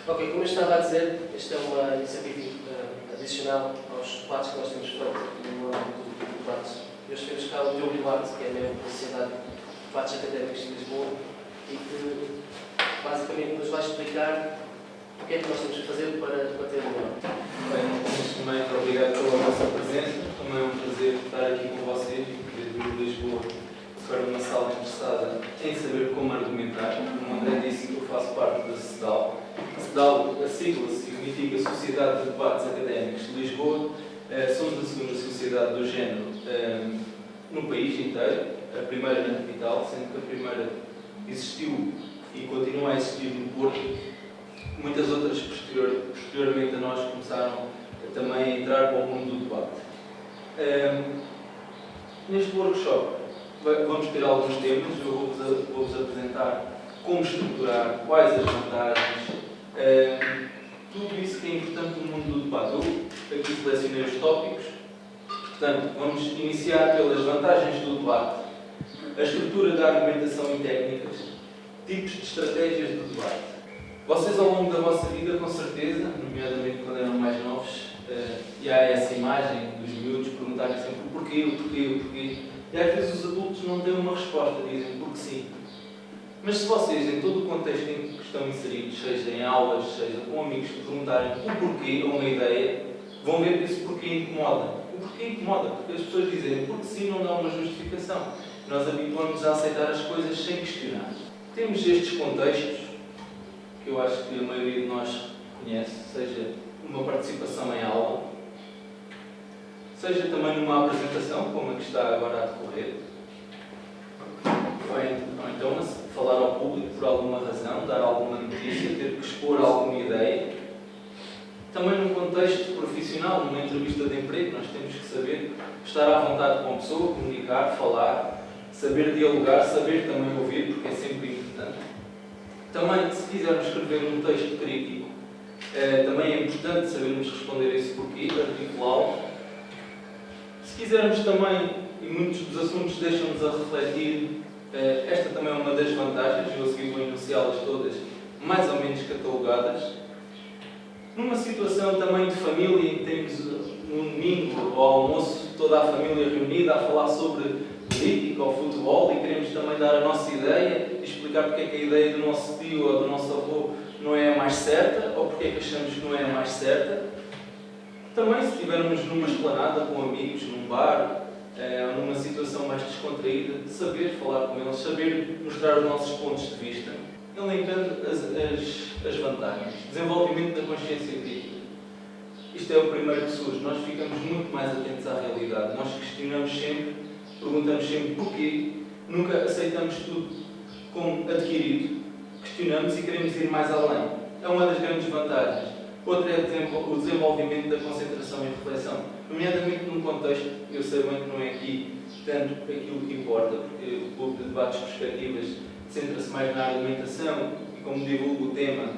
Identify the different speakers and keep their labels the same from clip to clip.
Speaker 1: Ok, como eu estava a dizer, esta é uma iniciativa adicional aos debates que nós temos feito no âmbito do debate. Nós temos cá o Diogo Duarte, que é membro da Sociedade de Debates Académicos de Lisboa, e que basicamente nos vai explicar o que é que nós temos que fazer para ter melhor.
Speaker 2: Bem, primeiramente, obrigado pela vossa presença. Também é um prazer estar aqui com vocês e poder vir de Lisboa para uma sala interessada em saber como argumentar. Como o André disse, eu faço parte da CEDAL. A CEDAL, a sigla significa Sociedade de Debates Académicos de Lisboa. Somos a segunda sociedade do género no país inteiro, a primeira na capital, sendo que a primeira existiu e continua a existir no Porto. Muitas outras, posteriormente a nós, começaram também a entrar para o mundo do debate. Neste workshop vamos ter alguns temas, eu vou-vos apresentar como estruturar, quais as vantagens, tudo isso que é importante no mundo do debate. Eu aqui selecionei os tópicos, portanto, vamos iniciar pelas vantagens do debate, a estrutura da argumentação e técnicas, tipos de estratégias do debate. Vocês, ao longo da vossa vida, com certeza, nomeadamente quando eram mais novos, e há essa imagem dos miúdos perguntarem sempre o porquê, o porquê, o porquê. E às vezes os adultos não têm uma resposta, dizem porque sim. Mas se vocês, em todo o contexto em que estão inseridos, seja em aulas, seja com amigos, perguntarem o porquê ou uma ideia, vão ver que esse porquê incomoda. O porquê incomoda, porque as pessoas dizem porque sim não dá uma justificação. Nós habituamos a aceitar as coisas sem questionar. Temos estes contextos, que eu acho que a maioria de nós conhece, seja uma participação em aula, seja também numa apresentação, como a que está agora a decorrer, ou então falar ao público por alguma razão, dar alguma notícia, ter que expor alguma ideia. Também num contexto profissional, numa entrevista de emprego, nós temos que saber estar à vontade com a pessoa, comunicar, falar, saber dialogar, saber também ouvir, porque é sempre importante. Também, se quisermos escrever um texto crítico, também é importante sabermos responder a esse porquê, articulá-lo. Se quisermos também, e muitos dos assuntos deixam-nos a refletir, esta também é uma das vantagens, eu a seguir vou enunciá-las todas, mais ou menos catalogadas. Numa situação também de família, em que temos um domingo ao almoço, toda a família reunida a falar sobre política ou futebol e queremos também dar a nossa ideia e explicar porque é que a ideia do nosso tio ou do nosso avô não é a mais certa ou porque é que achamos que não é a mais certa. Também, se estivermos numa esplanada com amigos, num bar, ou numa situação mais descontraída, saber falar com eles, saber mostrar os nossos pontos de vista, elencando as vantagens. Desenvolvimento da consciência crítica. Isto é o primeiro que surge. Nós ficamos muito mais atentos à realidade. Nós questionamos sempre, perguntamos sempre porquê, nunca aceitamos tudo como adquirido, questionamos e queremos ir mais além. É uma das grandes vantagens. Outra é o desenvolvimento da concentração e reflexão, nomeadamente num contexto, eu sei bem que não é aqui tanto aquilo que importa, porque o clube de debates e perspectivas centra-se mais na argumentação e, como divulgo o tema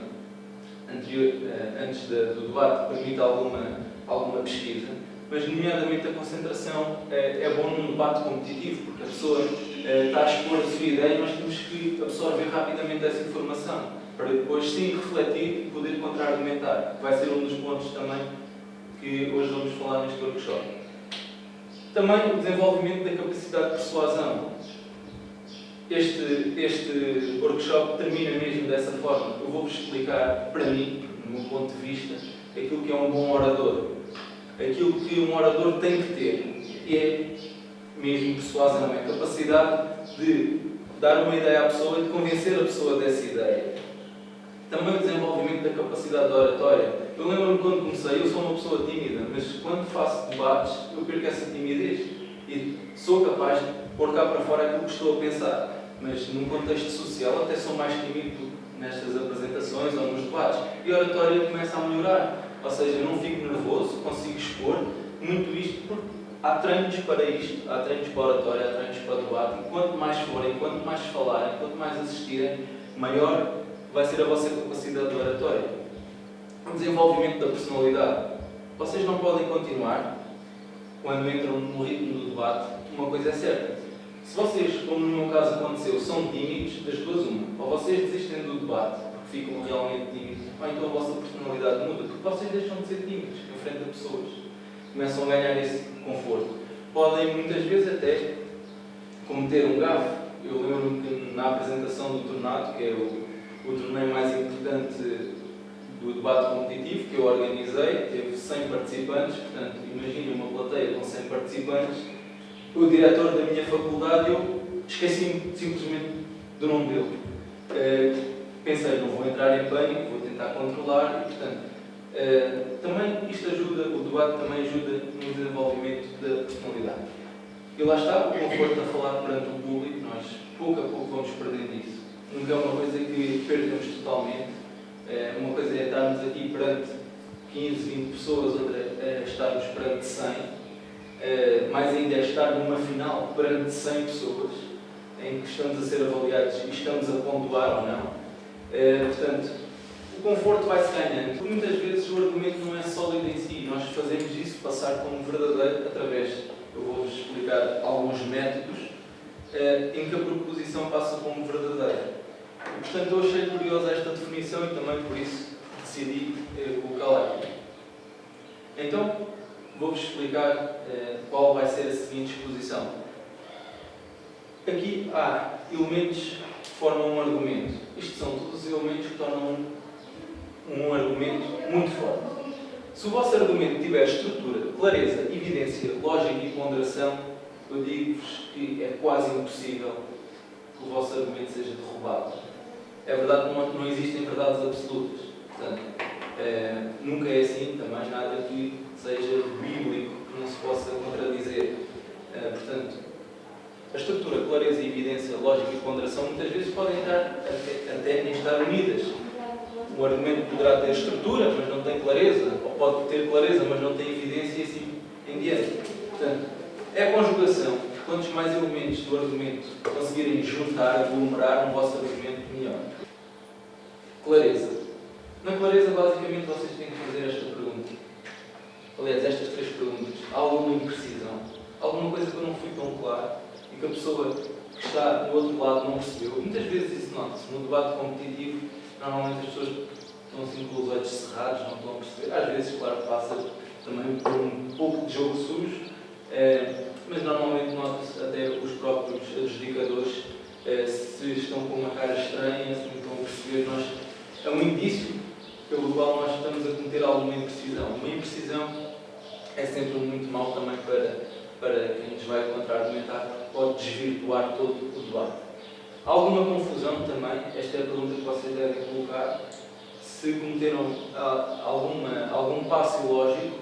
Speaker 2: antes do debate, permite alguma pesquisa, mas nomeadamente a concentração é bom num debate competitivo, porque a pessoa está a expor a sua ideia e nós temos que absorver rapidamente essa informação, para depois sim refletir e poder contra-argumentar. Vai ser um dos pontos também que hoje vamos falar neste workshop. Também o desenvolvimento da capacidade de persuasão. Este workshop termina mesmo dessa forma. Eu vou-vos explicar, para mim, do meu ponto de vista, aquilo que é um bom orador. Aquilo que um orador tem que ter. E é mesmo persuasão, é a capacidade de dar uma ideia à pessoa e de convencer a pessoa dessa ideia. Também o desenvolvimento da capacidade de oratória. Eu lembro-me quando comecei, eu sou uma pessoa tímida, mas quando faço debates, eu perco essa timidez e sou capaz de pôr cá para fora aquilo que estou a pensar. Mas num contexto social até sou mais tímido nestas apresentações ou nos debates. E a oratória começa a melhorar. Ou seja, eu não fico nervoso, consigo expor muito isto, porque há treinos para isto, há treinos para a oratória, há treinos para o debate, e quanto mais forem, quanto mais falarem, quanto mais assistirem, maior vai ser a vossa capacidade de oratória. O desenvolvimento da personalidade. Vocês não podem continuar, quando entram no ritmo do debate, uma coisa é certa. Se vocês, como no meu caso aconteceu, são tímidos, das duas uma. Ou vocês desistem do debate, porque ficam realmente tímidos, ou então a vossa personalidade muda, porque vocês deixam de ser tímidos em frente a pessoas. Começam a ganhar esse conforto. Podem muitas vezes até cometer um gafe. Eu lembro-me que na apresentação do tornado, que é o torneio mais importante do debate competitivo que eu organizei, teve 100 participantes, portanto, imagine uma plateia com 100 participantes, o diretor da minha faculdade, eu esqueci-me simplesmente do nome dele. Pensei, não vou entrar em pânico, vou tentar controlar e, portanto, também isto ajuda, o debate também ajuda no desenvolvimento da personalidade. E lá está, o conforto a falar perante o público, nós pouco a pouco vamos perdendo isso. Nunca é uma coisa que perdemos totalmente. Uma coisa é estarmos aqui perante 15, 20 pessoas, outra é estarmos perante 100. Mais ainda é estar numa final perante 100 pessoas, em que estamos a ser avaliados e estamos a pontuar ou não. Portanto, o conforto vai-se ganhando. Muitas vezes o argumento não é sólido em si, nós fazemos isso passar como verdadeiro através, eu vou-vos explicar alguns métodos, em que a proposição passa como verdadeira. E, portanto, eu achei curiosa esta definição e também por isso decidi colocá-la aqui. Então, vou-vos explicar qual vai ser a seguinte exposição. Aqui há elementos que formam um argumento. Isto são todos os elementos que tornam um argumento muito forte. Se o vosso argumento tiver estrutura, clareza, evidência, lógica e ponderação, eu digo-vos que é quase impossível que o vosso argumento seja derrubado. É verdade que não existem verdades absolutas. Portanto, nunca é assim também, nada que seja bíblico, que não se possa contradizer. Portanto, a estrutura, clareza, evidência, lógica e ponderação muitas vezes podem até estar unidas. Um argumento poderá ter estrutura, mas não tem clareza, ou pode ter clareza, mas não tem evidência, e assim em diante. Portanto, é a conjugação. Quantos mais elementos do argumento conseguirem juntar, aglomerar no vosso argumento, melhor. Clareza. Na clareza, basicamente, vocês têm que fazer esta pergunta. Aliás, estas 3 perguntas. Há alguma imprecisão? Alguma coisa que eu não fui tão claro e que a pessoa que está do outro lado não percebeu? Muitas vezes isso nota-se. No debate competitivo, normalmente as pessoas estão assim com os olhos cerrados, não estão a perceber. Às vezes, claro, passa também por um pouco de jogo sujo, mas normalmente nota-se até os próprios adjudicadores se estão com uma cara estranha, se não estão a perceber. É um indício pelo qual nós estamos a cometer alguma imprecisão. Uma imprecisão é sempre muito mau também para quem nos vai contra-argumentar, porque pode desvirtuar todo o debate. Há alguma confusão também? Esta é a pergunta que vocês devem colocar. Se cometeram algum passo ilógico,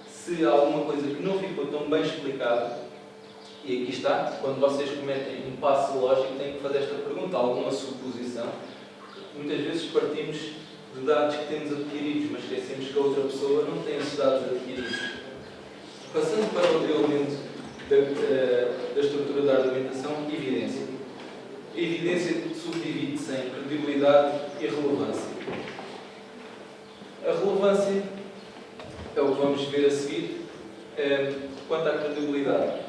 Speaker 2: se há alguma coisa que não ficou tão bem explicada, e aqui está, quando vocês cometem um passo ilógico, têm que fazer esta pergunta, alguma suposição, porque muitas vezes partimos de dados que temos adquiridos, mas esquecemos que a outra pessoa não tem esses dados adquiridos. Passando para outro elemento da estrutura da argumentação, evidência. A evidência subdivide-se em credibilidade e relevância. A relevância é o que vamos ver a seguir. Quanto à credibilidade,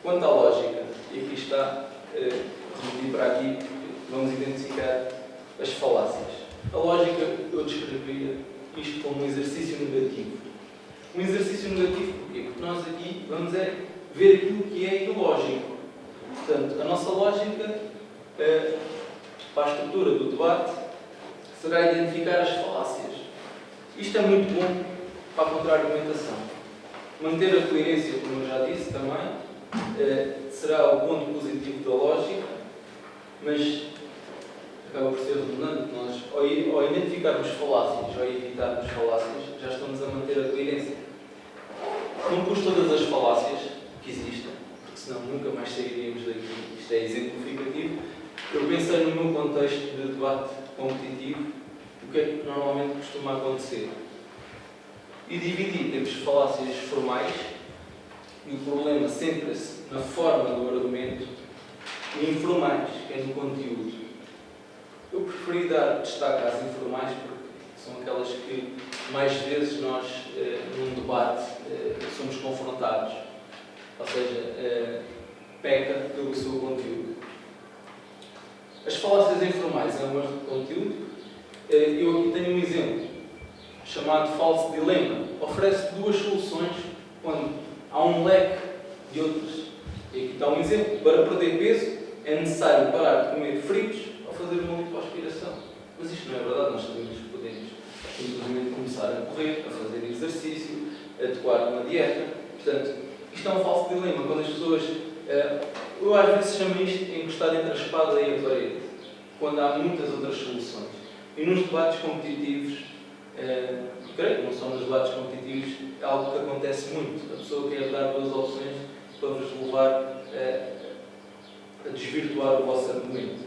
Speaker 2: quanto à lógica, e aqui está, remeti para aqui, vamos identificar as falácias. A lógica, eu descreveria isto como um exercício negativo. Um exercício negativo porquê? Porque nós aqui vamos ver aquilo que é ilógico. Portanto, a nossa lógica, para a estrutura do debate, será identificar as falácias. Isto é muito bom para a contra-argumentação. Manter a coerência, como eu já disse também, será o ponto positivo da lógica, mas acaba por ser redundante, que nós, ao identificarmos falácias, ou evitarmos falácias, já estamos a manter a coerência. Não pus todas as falácias que existem, porque senão nunca mais sairíamos daqui. Isto é exemplificativo. Eu pensei no meu contexto de debate competitivo, o que é que normalmente costuma acontecer. E dividi, temos falácias formais, e o problema centra-se na forma do argumento, e informais, que é no conteúdo. Eu preferi dar destaque às informais porque são aquelas que mais vezes nós, num debate, somos confrontados. Ou seja, peca pelo seu conteúdo. As falácias informais é um erro de conteúdo. Eu aqui tenho um exemplo, chamado falso dilema. Oferece duas soluções quando há um leque de outras. E aqui está um exemplo. Para perder peso, é necessário parar de comer fritos ou fazer uma lipoaspiração. Mas isto não é verdade, nós sabemos que podemos, inclusive, começar a correr, a fazer exercício, a adequar uma dieta. Portanto, isto é um falso dilema, quando as pessoas... eu às vezes chamo isto de encostar entre a espada e a parede, quando há muitas outras soluções. E nos debates competitivos, creio que não só nos debates competitivos, é algo que acontece muito. A pessoa quer dar duas opções para vos levar a desvirtuar o vosso argumento.